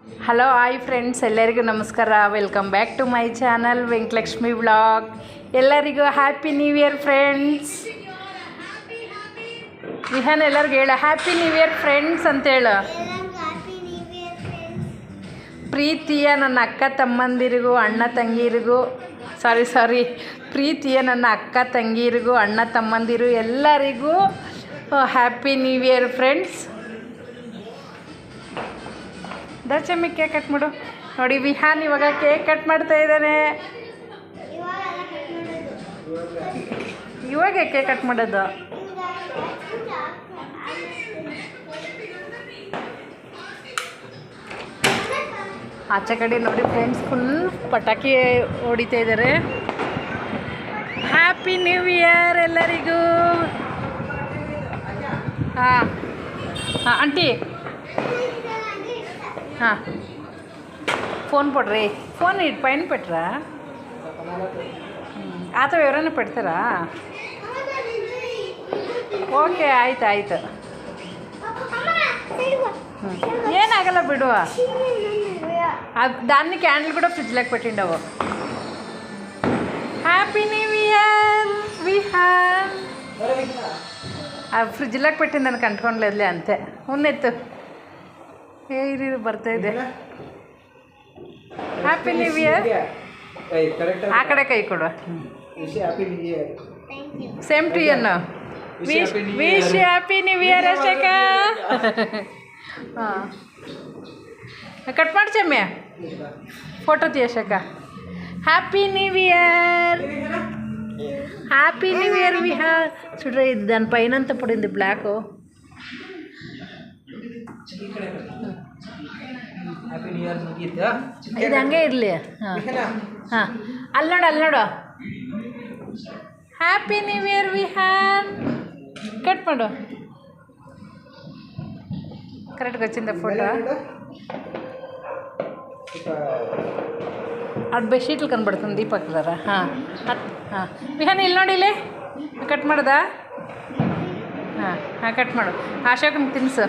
Hello hi friends, ಎಲ್ಲರಿಗೂ ನಮಸ್ಕಾರ. Welcome back to my channel Venkatalakshmi vlog. ಎಲ್ಲರಿಗೂ happy new year friends. Vihan ಎಲ್ಲರಿಗೂ ಹೇಳ ಹ್ಯಾಪಿ ನ್ಯೂ ಇಯರ್ ಫ್ರೆಂಡ್ಸ್ ಅಂತೇಳು. ಪ್ರೀತಿಯ ನನ್ನ ಅಕ್ಕ ತಂಗಿರಿಗೂ ಅಣ್ಣ ತಂಗಿರಿಗೂ ಪ್ರೀತಿಯ ನನ್ನ ಅಕ್ಕ ತಂಗಿರಿಗೂ ಅಣ್ಣ ತಮ್ಮಂದಿರು ಎಲ್ಲರಿಗೂ ಹ್ಯಾಪಿ ನ್ಯೂ ಇಯರ್ ಫ್ರೆಂಡ್ಸ್. ದಚಮ್ಮಿ ಕೇಕ್ ಕಟ್ ಮಾಡು. ನೋಡಿ ವಿಹಾನ್ ಇವಾಗ ಕೇಕ್ ಕಟ್ ಮಾಡ್ತಾ ಇದ್ದಾನೆ. ಇವಾಗ ಕೇಕ್ ಕಟ್ ಮಾಡೋದು. ಆಚೆ ಕಡೆ ನೋಡಿ ಫ್ರೆಂಡ್ಸ್, ಫುಲ್ ಪಟಾಕಿ ಹೊಡಿತಾ ಇದ್ದಾರೆ. ಹ್ಯಾಪಿ ನ್ಯೂ ಇಯರ್ ಎಲ್ಲರಿಗೂ. ಹಾಂ ಹಾಂ ಆಂಟಿ, ಹಾಂ ఫోన్ పడరే, ఫోన్ ఇటు పైన పెట్టరా. ಆತ ఎవరైనా పెడతారా? ಓಕೆ, ಆಯ್ತು ಆಯ್ತು, ಏನಾಗಲ್ಲ ಬಿಡುವ. దాన్ని క్యాండిల్ కూడా ఫ్రిడ్జ్లోకి పెట్టిండవు. Happy new year Vihan. ఆ ఫ్రిడ్జ్లోకి పెట్టింది దానికి అంటుకోలేదులే, అంతే. ఉన్నెత్తు, ಇದು ಬರ್ತಾ ಇದೆ. Happy new year. ಆ ಕಡೆ ಕೈ ಕೊಡುವ. Same to you. Wish happy new year Ashoka. ಹಾಂ, ಕಟ್ ಮಾಡಿ ಚೆಮ್ಮೆ, ಫೋಟೋ ತೀ Ashoka. Happy new year, happy new year Vihar. చూడరా, ఇది దాని పైన అంతా పడింది బ్లాక్. ಇದು ಹಂಗೆ ಇರಲಿ. ಹಾಂ ಹಾಂ, ಅಲ್ಲಿ ನೋಡು, ಅಲ್ಲಿ ನೋಡು. Happy new year Vihaan. Cut ಮಾಡು. ಕರೆಕ್ಟ್గా వచ్చిందా ఫోటో? ಅದು ಬೆಡ್ಶೀಟ್ಲು ಕನ್ಬಿಡ್తుంది ದೀಪಕ್ ಕಲರ. ಹಾಂ ಹಾಂ, ವಿಹಾನ್ ಇಲ್ಲಿ ನೋಡಿ, ಇಲ್ಲಿ ಕಟ್ ಮಾಡ್ದಾ? ಹಾಂ ಹಾಂ, ಕಟ್ ಮಾಡು. ಅಶೋಕನ ತಿನ್ಸು.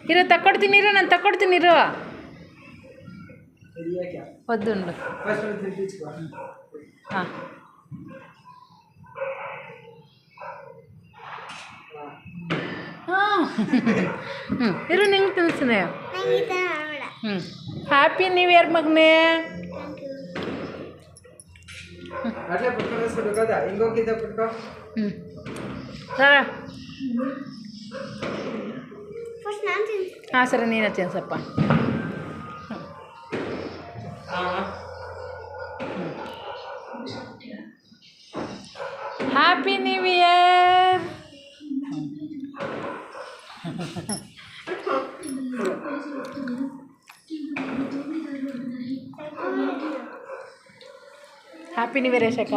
ಇರು, ತಕ್ಕೊಡ್ತೀನಿ ಇರು, ನಾನು ತಕ್ಕೊಡ್ತೀನಿ ಇರು. వద్దుండు. ಹಾಂ ಹಾಂ, ಇರು, ನಿಂಗೆ ತಿಳಿಸ್ತೀನಿ. ಹ್ಯಾಪಿ ನ್ಯೂ ಇಯರ್ ಮಗನೇ. ಸರ ಹಾಂ ಸರಿ, ನೀನು ತಿನ್ಸಪ್ಪ. Happy new year. Happy new year Ashoka.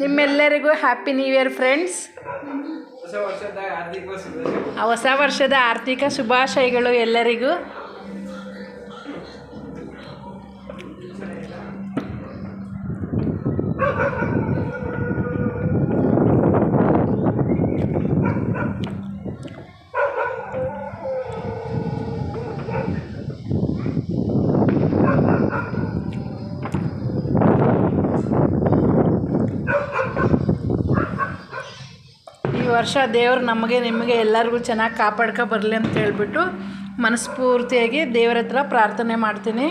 ನಿಮ್ಮೆಲ್ಲರಿಗೂ ಹ್ಯಾಪಿ ನ್ಯೂ ಇಯರ್ ಫ್ರೆಂಡ್ಸ್. ಹೊಸ ವರ್ಷದ ಆರ್ಥಿಕ ಶುಭಾಶಯಗಳು ಎಲ್ಲರಿಗೂ. ಈ ವರ್ಷ ದೇವರು ನಮಗೆ ನಿಮಗೆ ಎಲ್ಲರಿಗೂ ಚೆನ್ನಾಗಿ ಕಾಪಾಡ್ಕೊ ಬರಲಿ ಅಂತ ಹೇಳ್ಬಿಟ್ಟು ಮನಸ್ಫೂರ್ತಿಯಾಗಿ ದೇವರ ಹತ್ರ ಪ್ರಾರ್ಥನೆ ಮಾಡ್ತೀನಿ.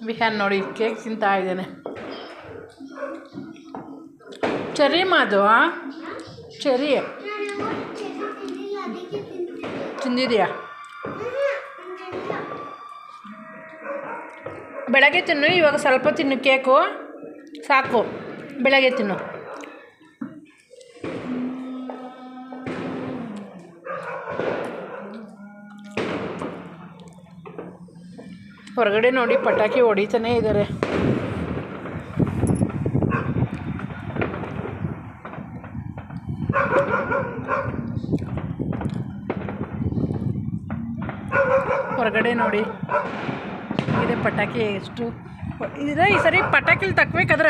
ವಿಹಾನ್ ನೋಡಿ ಕೇಕ್ ತಿಂತಾ ಇದ್ದಾನೆ. ಚೆರ್ರಿ ಮಾದು, ಚೆರ್ರಿ ತಿಂದಿದೆಯಾ? ಬೆಳಗ್ಗೆ ತಿನ್ನು, ಇವಾಗ ಸ್ವಲ್ಪ ತಿನ್ನು. ಕೇಕು ಸಾಕು, ಬೆಳಗ್ಗೆ ತಿನ್ನು. ಹೊರಗಡೆ ನೋಡಿ ಪಟಾಕಿ ಹೊಡಿತಾನೇ ಇದ್ದಾರೆ. ಒಳಗಡೆ ನೋಡಿ ಇದೆ ಪಟಾಕಿ ಎಷ್ಟು ಇದೆ. ಈ ಸರಿ ಪಟಾಕಿಲಿ ತಕ್ಬೇಕದ್ರ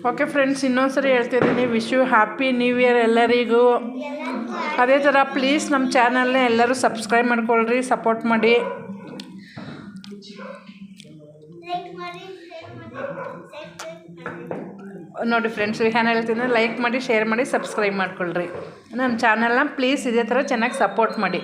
ಓಕೆ ಫ್ರೆಂಡ್ಸ್, ಇನ್ನೊಂದ್ಸರಿ ಹೇಳ್ತಿದ್ದೀನಿ, wish you happy new year ಎಲ್ಲರಿಗೂ. ಅದೇ ಥರ ಪ್ಲೀಸ್ ನಮ್ಮ ಚಾನಲ್ನ ಎಲ್ಲರೂ ಸಬ್ಸ್ಕ್ರೈಬ್ ಮಾಡ್ಕೊಳ್ರಿ, ಸಪೋರ್ಟ್ ಮಾಡಿ. ನೋಡಿ ಫ್ರೆಂಡ್ಸ್, ವಿಹಾನ ಹೇಳ್ತೀನಿ, ಲೈಕ್ ಮಾಡಿ, ಶೇರ್ ಮಾಡಿ, ಸಬ್ಸ್ಕ್ರೈಬ್ ಮಾಡ್ಕೊಳ್ರಿ. ನಮ್ಮ ಚಾನಲ್ನ ಪ್ಲೀಸ್ ಇದೇ ಥರ ಚೆನ್ನಾಗಿ ಸಪೋರ್ಟ್ ಮಾಡಿ.